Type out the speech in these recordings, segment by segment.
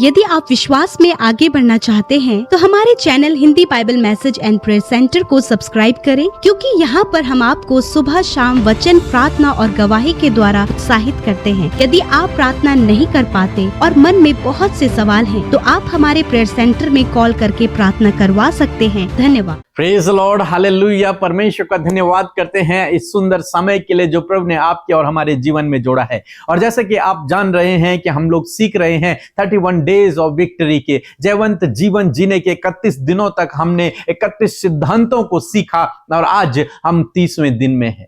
यदि आप विश्वास में आगे बढ़ना चाहते हैं तो हमारे channel Hindi Bible message and prayer centre को सब्सक्राइब करें, क्योंकि यहाँ पर हम आपको सुबह शाम वचन, प्रार्थना और गवाही के द्वारा उत्साहित करते हैं। यदि आप प्रार्थना नहीं कर पाते और मन में बहुत से सवाल हैं, तो आप हमारे प्रेयर सेंटर में कॉल करके प्रार्थना करवा सकते हैं। धन्यवाद। Praise Lord, hallelujah. परमेश्वर का धन्यवाद करते हैं इस सुंदर समय के लिए जो प्रभु ने आपके और हमारे जीवन में जोड़ा है। और जैसे कि आप जान रहे हैं कि हम लोग सीख रहे हैं 31 डेज ऑफ विक्ट्री के जयवंत जीवन जीने के 31 दिनों तक हमने 31 सिद्धांतों को सीखा और आज हम 30वें दिन में हैं।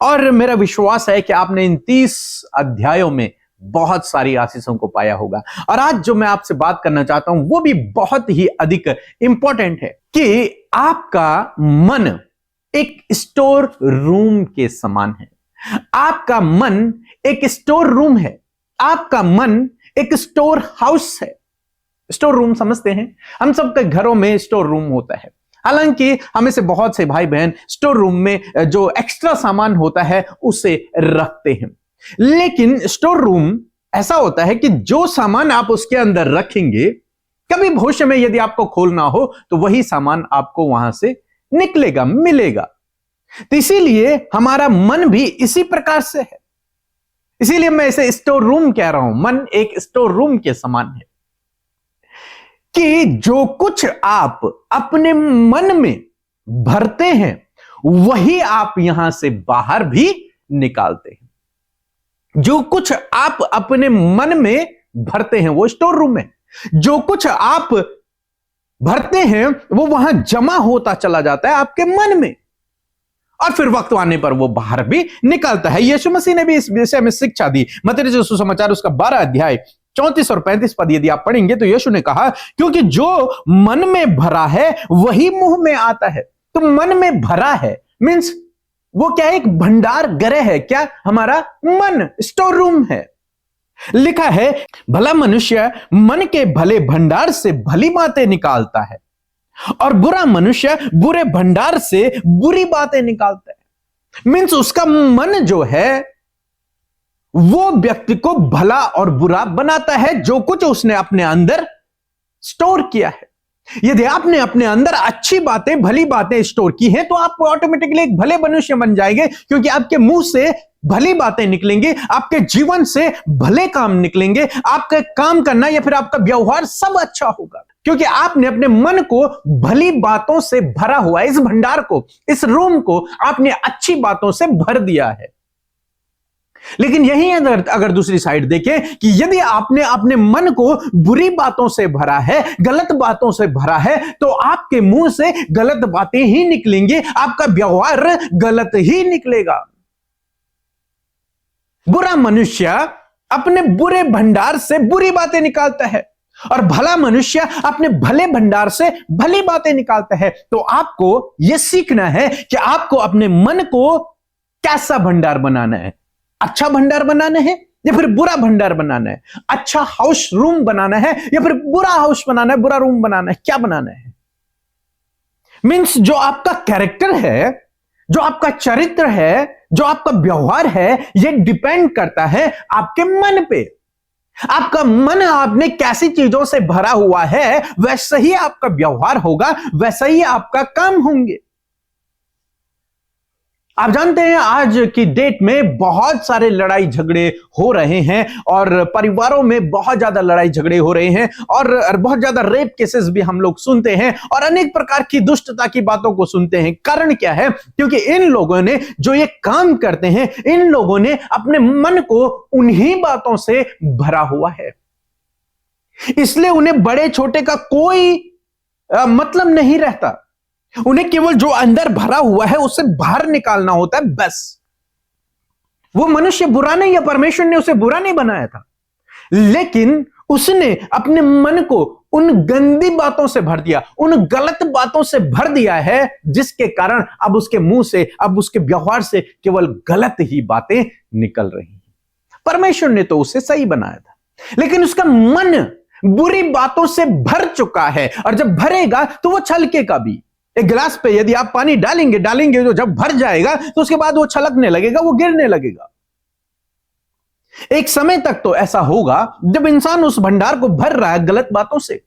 और मेरा विश्वास है कि आपने इन 30 अध्यायों में बहुत सारी आशीषों को पाया होगा। और आज जो मैं आपसे बात करना चाहता हूं वो भी बहुत ही अधिक इंपॉर्टेंट है कि आपका मन एक स्टोर रूम के समान है। आपका मन एक स्टोर रूम है। आपका मन एक स्टोर हाउस है। स्टोर रूम समझते हैं, हम सबके घरों में स्टोर रूम होता है। हालांकि हमें से बहुत से भाई बहन स्टोर रूम में जो एक्स्ट्रा सामान होता है उसे रखते हैं, लेकिन स्टोर रूम ऐसा होता है कि जो सामान आप उसके अंदर रखेंगे, कभी भविष्य में यदि आपको खोलना हो तो वही सामान आपको वहां से निकलेगा, मिलेगा। तो इसीलिए हमारा मन भी इसी प्रकार से है। इसीलिए मैं इसे स्टोर रूम कह रहा हूं। मन एक स्टोर रूम के समान है कि जो कुछ आप अपने मन में भरते हैं वही आप यहां से बाहर भी निकालते हैं। जो कुछ आप अपने मन में भरते हैं वो स्टोर रूम है। जो कुछ आप भरते हैं वो वहां जमा होता चला जाता है आपके मन में, और फिर वक्त आने पर वो बाहर भी निकलता है। यीशु मसीह ने भी इस विषय में शिक्षा दी। मत्ती सुसमाचार उसका 12 अध्याय 34 और 35 पद यदि आप पढ़ेंगे तो यीशु ने कहा, क्योंकि जो मन में भरा है वही मुंह में आता है। तो मन में भरा है मीन्स वो क्या है? एक भंडार गृह है। क्या? हमारा मन स्टोर रूम है। लिखा है, भला मनुष्य मन के भले भंडार से भली बातें निकालता है और बुरा मनुष्य बुरे भंडार से बुरी बातें निकालता है। मीन्स उसका मन जो है वो व्यक्ति को भला और बुरा बनाता है, जो कुछ उसने अपने अंदर स्टोर किया है। यदि आपने अपने अंदर अच्छी बातें, भली बातें स्टोर की हैं तो आप ऑटोमेटिकली एक भले मनुष्य बन जाएंगे, क्योंकि आपके मुंह से भली बातें निकलेंगी, आपके जीवन से भले काम निकलेंगे, आपका काम करना या फिर आपका व्यवहार सब अच्छा होगा, क्योंकि आपने अपने मन को भली बातों से भरा हुआ है। इस भंडार को, इस रूम को आपने अच्छी बातों से भर दिया है। लेकिन यही अगर दूसरी साइड देखें कि यदि आपने अपने मन को बुरी बातों से भरा है, गलत बातों से भरा है, तो आपके मुंह से गलत बातें ही निकलेंगी, आपका व्यवहार गलत ही निकलेगा। बुरा मनुष्य अपने बुरे भंडार से बुरी बातें निकालता है और भला मनुष्य अपने भले भंडार से भली बातें निकालता है। तो आपको यह सीखना है कि आपको अपने मन को कैसा भंडार बनाना है। अच्छा भंडार बनाना है या फिर बुरा भंडार बनाना है? अच्छा हाउस रूम बनाना है या फिर बुरा हाउस बनाना है, बुरा रूम बनाना है? क्या बनाना है? मीन्स जो आपका कैरेक्टर है, जो आपका चरित्र है, जो आपका व्यवहार है, यह डिपेंड करता है आपके मन पे। आपका मन आपने कैसी चीजों से भरा हुआ है, वैसा ही आपका व्यवहार होगा, वैसा ही आपका काम होंगे। आप जानते हैं आज की डेट में बहुत सारे लड़ाई झगड़े हो रहे हैं और परिवारों में बहुत ज्यादा लड़ाई झगड़े हो रहे हैं और बहुत ज्यादा रेप केसेस भी हम लोग सुनते हैं और अनेक प्रकार की दुष्टता की बातों को सुनते हैं। कारण क्या है? क्योंकि इन लोगों ने जो ये काम करते हैं, इन लोगों ने अपने मन को उन्हीं बातों से भरा हुआ है। इसलिए उन्हें बड़े छोटे का कोई मतलब नहीं रहता। उन्हें केवल जो अंदर भरा हुआ है उसे बाहर निकालना होता है, बस। वो मनुष्य बुरा नहीं है, परमेश्वर ने उसे बुरा नहीं बनाया था, लेकिन उसने अपने मन को उन गंदी बातों से भर दिया, उन गलत बातों से भर दिया है, जिसके कारण अब उसके मुंह से, अब उसके व्यवहार से केवल गलत ही बातें निकल रही हैं। परमेश्वर ने तो उसे सही बनाया था, लेकिन उसका मन बुरी बातों से भर चुका है, और जब भरेगा तो वो छलकेगा भी। एक गिलास पे यदि आप पानी डालेंगे तो जब भर जाएगा तो उसके बाद वो छलकने लगेगा, वो गिरने लगेगा। एक समय तक तो ऐसा होगा जब इंसान उस भंडार को भर रहा है गलत बातों से,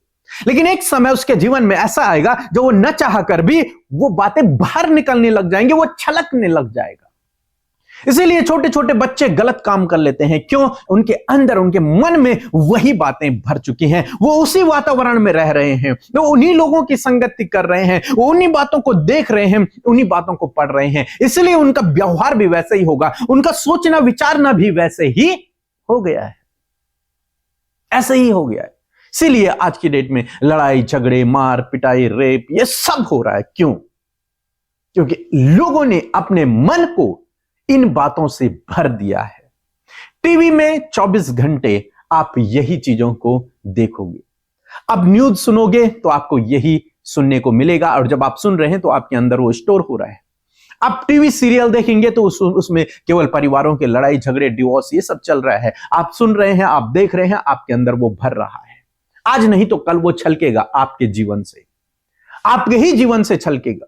लेकिन एक समय उसके जीवन में ऐसा आएगा जो वो न चाह कर भी वो बातें बाहर निकलने लग जाएंगे, वो छलकने लग जाएगा। इसीलिए छोटे छोटे बच्चे गलत काम कर लेते हैं। क्यों? उनके अंदर, उनके मन में वही बातें भर चुकी हैं। वो उसी वातावरण में रह रहे हैं, वो उन्हीं लोगों की संगति कर रहे हैं, वो उन्हीं बातों को देख रहे हैं, उन्हीं बातों को पढ़ रहे हैं। इसलिए उनका व्यवहार भी वैसे ही होगा, उनका सोचना विचारना भी वैसे ही हो गया है, ऐसे ही हो गया है। इसीलिए आज की डेट में लड़ाई झगड़े, मार पिटाई, रेप, ये सब हो रहा है। क्यों? क्योंकि लोगों ने अपने मन को इन बातों से भर दिया है। टीवी में 24 घंटे आप यही चीजों को देखोगे। अब न्यूज सुनोगे तो आपको यही सुनने को मिलेगा, और जब आप सुन रहे हैं तो आपके अंदर वो स्टोर हो रहा है। आप टीवी सीरियल देखेंगे तो उसमें केवल परिवारों के लड़ाई झगड़े, डिवोर्स, ये सब चल रहा है। आप सुन रहे हैं, आप देख रहे हैं, आपके अंदर वो भर रहा है। आज नहीं तो कल वो छलकेगा आपके जीवन से, आपके ही जीवन से छलकेगा।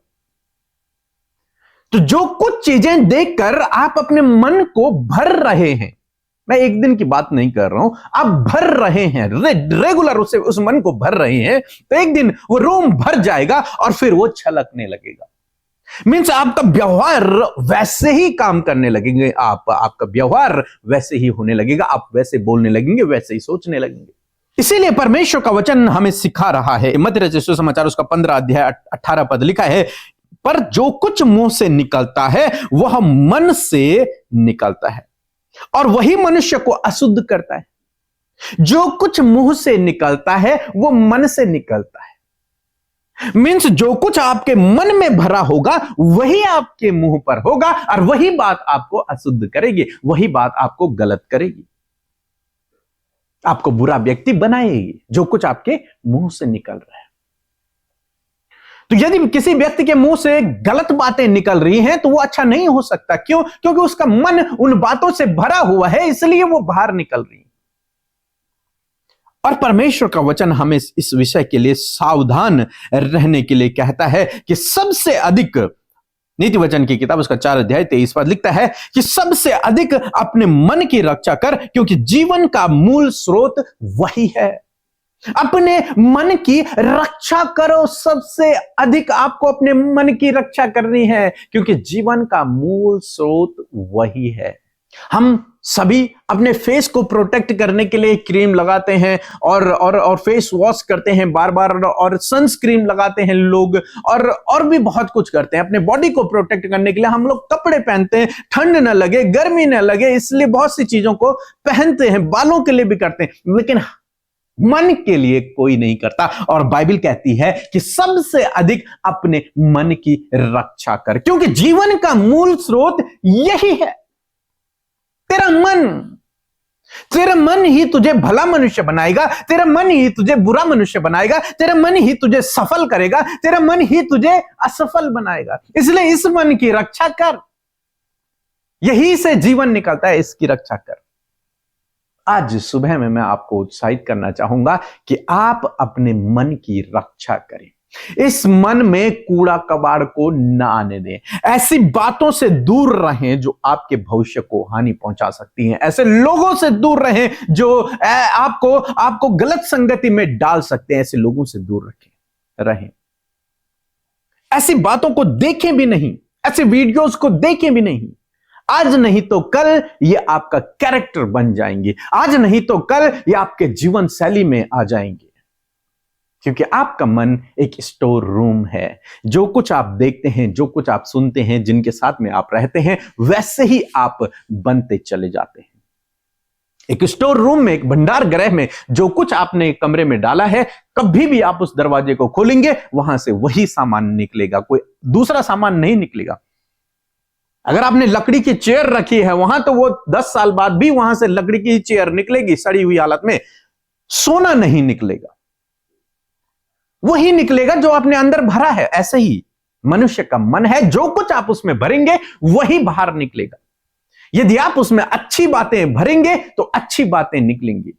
तो जो कुछ चीजें देखकर आप अपने मन को भर रहे हैं, मैं एक दिन की बात नहीं कर रहा हूं, आप भर रहे हैं, रेगुलर उस मन को भर रहे हैं, तो एक दिन वो रूम भर जाएगा और फिर वो छलकने लगेगा। मीन्स आपका व्यवहार वैसे ही काम करने लगेंगे, आपका व्यवहार वैसे ही होने लगेगा, आप वैसे बोलने लगेंगे, वैसे ही सोचने लगेंगे। इसीलिए परमेश्वर का वचन हमें सिखा रहा है। मत्ती रचित सुसमाचार उसका 15 अध्याय 18 पद लिखा है, पर जो कुछ मुंह से निकलता है वह मन से निकलता है और वही मनुष्य को अशुद्ध करता है। जो कुछ मुंह से निकलता है वो मन से निकलता है। मीन्स जो कुछ आपके मन में भरा होगा वही आपके मुंह पर होगा, और वही बात आपको अशुद्ध करेगी, वही बात आपको गलत करेगी, आपको बुरा व्यक्ति बनाएगी, जो कुछ आपके मुंह से निकल रहा है। तो यदि किसी व्यक्ति के मुंह से गलत बातें निकल रही हैं तो वो अच्छा नहीं हो सकता। क्यों? क्योंकि उसका मन उन बातों से भरा हुआ है, इसलिए वो बाहर निकल रही है। और परमेश्वर का वचन हमें इस विषय के लिए सावधान रहने के लिए कहता है कि सबसे अधिक, नीति वचन की किताब उसका 4 अध्याय 23 पद लिखता है कि सबसे अधिक अपने मन की रक्षा कर, क्योंकि जीवन का मूल स्रोत वही है। अपने मन की रक्षा करो, सबसे अधिक आपको अपने मन की रक्षा करनी है, क्योंकि जीवन का मूल स्रोत वही है। हम सभी अपने फेस को प्रोटेक्ट करने के लिए क्रीम लगाते हैं और फेस वॉश करते हैं बार बार, और सनस्क्रीन लगाते हैं लोग, और भी बहुत कुछ करते हैं। अपने बॉडी को प्रोटेक्ट करने के लिए हम लोग कपड़े पहनते हैं, ठंड न लगे, गर्मी न लगे, इसलिए बहुत सी चीजों को पहनते हैं, बालों के लिए भी करते हैं, लेकिन मन के लिए कोई नहीं करता। और बाइबल कहती है कि सबसे अधिक अपने मन की रक्षा कर, क्योंकि जीवन का मूल स्रोत यही है, तेरा मन। तेरा मन ही तुझे भला मनुष्य बनाएगा, तेरा मन ही तुझे बुरा मनुष्य बनाएगा, तेरा मन ही तुझे सफल करेगा, तेरा मन ही तुझे असफल बनाएगा। इसलिए इस मन की रक्षा कर, यही से जीवन निकलता है, इसकी रक्षा कर। आज सुबह में मैं आपको उत्साहित करना चाहूंगा कि आप अपने मन की रक्षा करें। इस मन में कूड़ा कबाड़ को न आने दें। ऐसी बातों से दूर रहें जो आपके भविष्य को हानि पहुंचा सकती हैं। ऐसे लोगों से दूर रहें जो आपको गलत संगति में डाल सकते हैं। ऐसे लोगों से दूर रहें। ऐसी बातों को देखें भी नहीं, ऐसे वीडियोस को देखें भी नहीं। आज नहीं तो कल ये आपका कैरेक्टर बन जाएंगे, आज नहीं तो कल ये आपके जीवन शैली में आ जाएंगे, क्योंकि आपका मन एक स्टोर रूम है। जो कुछ आप देखते हैं, जो कुछ आप सुनते हैं, जिनके साथ में आप रहते हैं, वैसे ही आप बनते चले जाते हैं। एक स्टोर रूम में, एक भंडार गृह में जो कुछ आपने कमरे में डाला है, कभी भी आप उस दरवाजे को खोलेंगे वहां से वही सामान निकलेगा, कोई दूसरा सामान नहीं निकलेगा। अगर आपने लकड़ी की चेयर रखी है वहां, तो वो 10 साल बाद भी वहां से लकड़ी की चेयर निकलेगी, सड़ी हुई हालत में। सोना नहीं निकलेगा, वही निकलेगा जो आपने अंदर भरा है। ऐसे ही मनुष्य का मन है, जो कुछ आप उसमें भरेंगे वही बाहर निकलेगा। यदि आप उसमें अच्छी बातें भरेंगे तो अच्छी बातें निकलेंगी।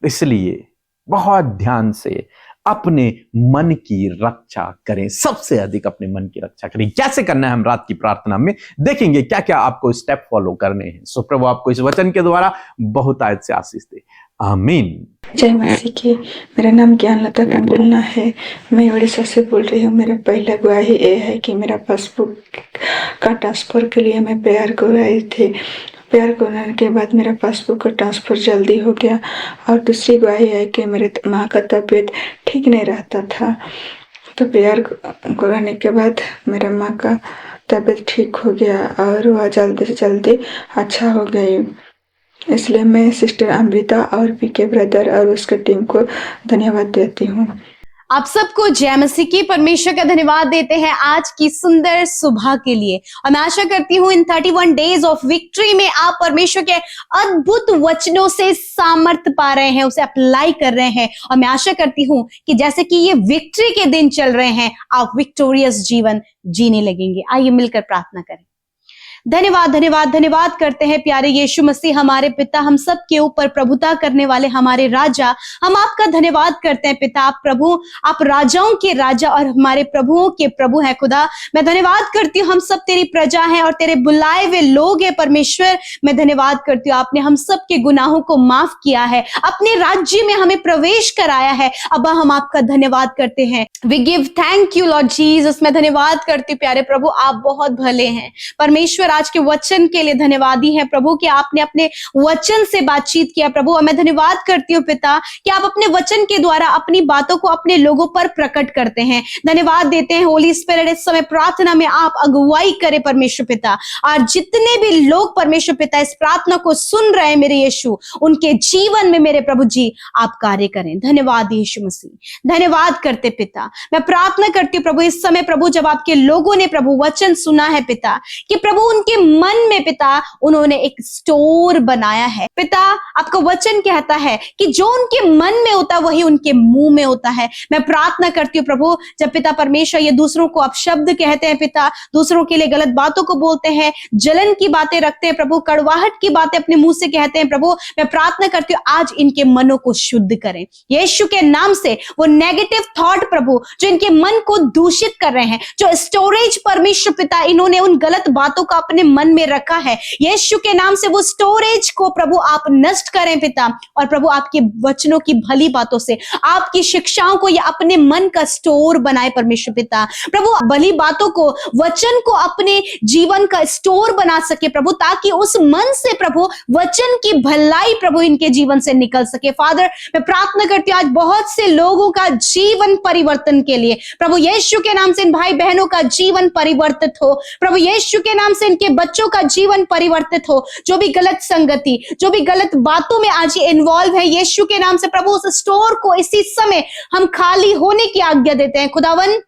इसलिए बहुत ध्यान से अपने मन की रक्षा करें, सबसे अधिक अपने मन की रक्षा करें। कैसे करना है हम रात की प्रार्थना में देखेंगे, क्या क्या आपको स्टेप फॉलो करने हैं। सो प्रभु आपको इस वचन के द्वारा बहुत आयत से आशीष दे, आमीन। जय मसीह की। मेरा नाम ज्ञानलता कंडलना है, मैं उड़ीसा से बोल रही हूँ। मेरा पहला गवाही ये है कि मेरा पासपोर्ट का ट्रांसफ़र के लिए मैं प्रेयर कर रही थी। प्रेयर करने के बाद मेरा पासपोर्ट का ट्रांसफ़र जल्दी हो गया। और दूसरी गवाही है कि मेरे माँ का तबीयत ठीक नहीं रहता था, तो प्रेयर करने के बाद मेरा माँ का तबीयत ठीक हो गया और वह जल्दी से जल्दी अच्छा हो गई। इसलिए मैं सिस्टर अमृता और पीके ब्रदर और उसके टीम को धन्यवाद देती हूँ। आप सबको जय मसीह की। परमेश्वर का धन्यवाद देते हैं आज की सुंदर सुबह के लिए, और मैं आशा करती हूँ इन 31 डेज ऑफ विक्ट्री में आप परमेश्वर के अद्भुत वचनों से सामर्थ्य पा रहे हैं, उसे अप्लाई कर रहे हैं। और मैं आशा करती हूँ कि जैसे कि ये विक्ट्री के दिन चल रहे हैं, आप विक्टोरियस जीवन जीने लगेंगे। आइए मिलकर प्रार्थना करें। धन्यवाद धन्यवाद धन्यवाद करते हैं प्यारे यीशु मसीह, हमारे पिता, हम सब के ऊपर प्रभुता करने वाले हमारे राजा। हम आपका धन्यवाद करते हैं पिता। आप प्रभु, आप राजाओं के राजा और हमारे प्रभुओं के प्रभु हैं खुदा। मैं धन्यवाद करती हूँ, हम सब तेरी प्रजा हैं और तेरे बुलाए हुए लोग हैं परमेश्वर। मैं धन्यवाद करती हूँ, आपने हम सब के गुनाहों को माफ किया है, अपने राज्य में हमें प्रवेश कराया है। अब हम आपका धन्यवाद करते हैं। We give thank you Lord Jesus. मैं धन्यवाद करती हूँ प्यारे प्रभु, आप बहुत भले हैं परमेश्वर। आज के वचन के लिए धन्यवादी है प्रभु कि आपने अपने वचन से बातचीत किया प्रभु। और मैं धन्यवाद करती हूँ पिता कि आप अपने वचन के द्वारा अपनी बातों को अपने लोगों पर प्रकट करते हैं। धन्यवाद देते हैं होली स्पिरिट, इस समय प्रार्थना में आप अगुवाई करें परमेश्वर पिता। और जितने भी लोग परमेश्वर पिता इस प्रार्थना को सुन रहे हैं मेरे यीशु, उनके जीवन में मेरे प्रभु जी आप कार्य करें। धन्यवाद यीशु मसीह, धन्यवाद करते पिता। मैं प्रार्थना करती हूँ प्रभु इस समय प्रभु, जब आपके लोगों ने प्रभु वचन सुना है पिता, कि प्रभु उनके मन में पिता उन्होंने एक स्टोर बनाया है पिता। आपका वचन कहता है कि जो उनके मन में होता है वही उनके मुंह में होता है। मैं प्रार्थना करती हूँ प्रभु, जब पिता परमेश्वर ये दूसरों को अपशब्द कहते हैं पिता, दूसरों के लिए गलत बातों को बोलते हैं, जलन की बातें रखते हैं प्रभु, कड़वाहट की बातें अपने मुंह से कहते हैं प्रभु, मैं प्रार्थना करती हूँ आज इनके मनों को शुद्ध करें यीशु के नाम से। वो नेगेटिव थॉट प्रभु जो इनके मन को दूषित कर रहे हैं, जो स्टोरेज परमेश्वर पिता इन्होंने उन गलत बातों का अपने मन में रखा है, यीशु के नाम से वो स्टोरेज को प्रभु आप नष्ट करें पिता। और प्रभु आपके वचनों की भली बातों से, आपकी शिक्षाओं को ये अपने मन का स्टोर बनाए परमेश्वर पिता। प्रभु भली बातों को, वचन को अपने जीवन का स्टोर बना सके प्रभु, ताकि उस मन से प्रभु वचन की भलाई प्रभु इनके जीवन से निकल सके। फादर मैं प्रार्थना करती हूँ आज बहुत से लोगों का जीवन परिवर्तन के लिए प्रभु यीशु के नाम से, इन भाई बहनों का जीवन परिवर्तित हो प्रभु यीशु के नाम से, इनके बच्चों का जीवन परिवर्तित हो। जो भी गलत संगति, जो भी गलत बातों में आज ये इन्वॉल्व है यीशु के नाम से प्रभु, उस स्टोर को इसी समय हम खाली होने की आज्ञा देते हैं खुदावन।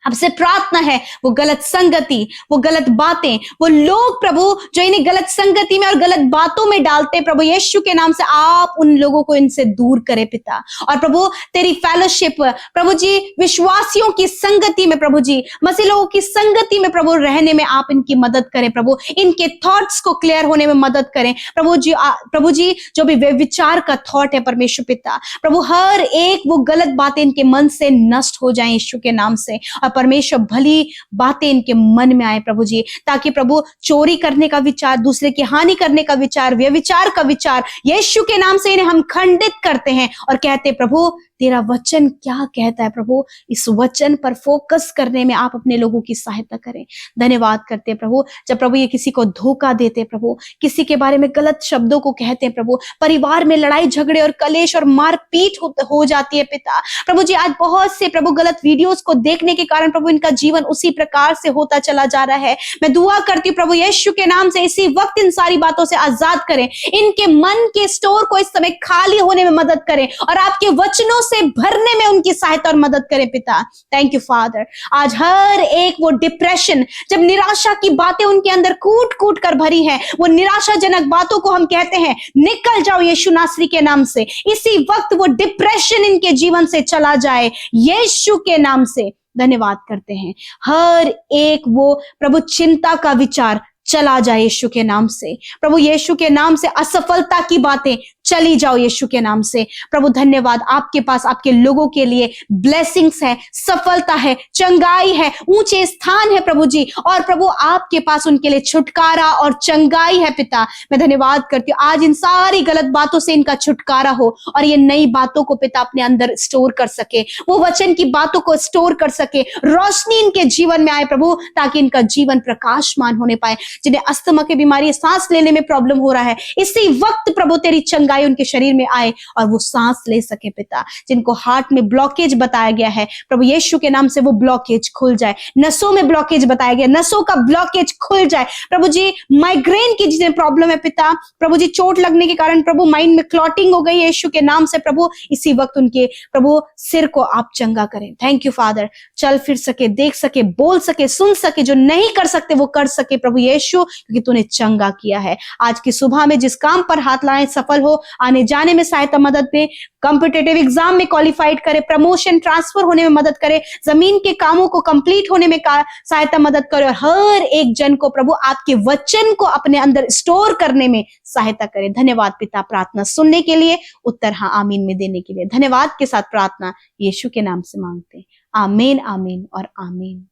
आपसे प्रार्थना है वो गलत संगति, वो गलत बातें, वो लोग प्रभु जो इन्हें गलत संगति में और गलत बातों में डालते प्रभु यीशु के नाम से, आप उन लोगों को इनसे दूर करें पिता। और प्रभु तेरी फेलोशिप प्रभु जी, विश्वासियों की संगति में प्रभु जी, मसीह लोगों की संगति में प्रभु रहने में आप इनकी मदद करें प्रभु, इनके थॉट्स को क्लियर होने में मदद करें प्रभु जी। प्रभु जी जो भी विचार का थॉट है परमेश्वर पिता प्रभु, हर एक वो गलत बातें इनके मन से नष्ट हो जाए यीशु के नाम से। और परमेश्वर भली बातें इनके मन में आए प्रभु जी, ताकि प्रभु चोरी करने का विचार, दूसरे की हानि करने का विचार, व्यभिचार का विचार यीशु के नाम से इन्हें हम खंडित करते हैं और कहते प्रभु तेरा वचन क्या कहता है प्रभु, इस वचन पर फोकस करने में आप अपने लोगों की सहायता करें। धन्यवाद करते हैं प्रभु, जब प्रभु ये किसी को धोखा देते प्रभु, किसी के बारे में गलत शब्दों को कहते हैं प्रभु, परिवार में लड़ाई झगड़े और कलेश और मारपीट हो जाती है पिता प्रभु जी। आज बहुत से प्रभु गलत वीडियोस को देखने के कारण प्रभु इनका जीवन उसी प्रकार से होता चला जा रहा है। मैं दुआ करती हूँ प्रभु यीशु के नाम से, इसी वक्त इन सारी बातों से आजाद करें, इनके मन के स्टोर को इस समय खाली होने में मदद करें और आपके वचनों से भरने में उनकी सहायता और मदद करें पिता। Thank you father. आज हर एक वो डिप्रेशन, जब निराशा की बातें उनके अंदर कूट कूट कर भरी है, वो निराशाजनक बातों को हम कहते हैं निकल जाओ यीशु नासरी के नाम से। इसी वक्त वो डिप्रेशन इनके जीवन से चला जाए यीशु के नाम से। धन्यवाद करते हैं। हर एक वो प्रभु चिंता का विचार चला जाए यीशु के नाम से। प्रभु यीशु के नाम से असफलता की बातें चली जाओ यीशु के नाम से। प्रभु धन्यवाद, आपके पास आपके लोगों के लिए ब्लेसिंग्स है, सफलता है, चंगाई है, ऊंचे स्थान है प्रभु जी। और प्रभु आपके पास उनके लिए छुटकारा और चंगाई है पिता। मैं धन्यवाद करती हूँ, आज इन सारी गलत बातों से इनका छुटकारा हो और ये नई बातों को पिता अपने अंदर स्टोर कर सके, वो वचन की बातों को स्टोर कर सके, रोशनी इनके जीवन में आए प्रभु, ताकि इनका जीवन प्रकाशमान होने पाए। जिन्हें अस्थमा की बीमारी, सांस लेने में प्रॉब्लम हो रहा है, इसी वक्त प्रभु तेरी चंगाई उनके शरीर में आए और वो सांस ले सके पिता। जिनको हार्ट में ब्लॉकेज बताया गया है प्रभु यीशु के नाम से वो ब्लॉकेज खुल जाए। नसों में ब्लॉकेज बताया गया, नसों का ब्लॉकेज खुल जाए प्रभु जी। माइग्रेन की जिन्हें प्रॉब्लम है पिता, प्रभु जी चोट लगने के कारण प्रभु माइंड में क्लॉटिंग हो गई है यीशु के नाम से प्रभु, इसी वक्त उनके प्रभु सिर को आप चंगा करें। थैंक यू फादर, चल फिर सके, देख सके, बोल सके, सुन सके, जो नहीं कर सकते वो कर सके प्रभु यीशु, क्योंकि तूने चंगा किया है। आज की सुबह में जिस काम पर हाथ लाए सफल हो, आने जाने में सहायता मदद दे, कॉम्पिटिटिव एग्जाम में क्वालिफाइड करे, प्रमोशन ट्रांसफर होने में मदद करे, जमीन के कामों को कंप्लीट होने में सहायता मदद करे, और हर एक जन को प्रभु आपके वचन को अपने अंदर स्टोर करने में सहायता करे। धन्यवाद पिता, प्रार्थना सुनने के लिए, उत्तर हाँ आमीन में देने के लिए। धन्यवाद के साथ प्रार्थना यीशु के नाम से मांगते हैं, आमीन आमीन और आमीन।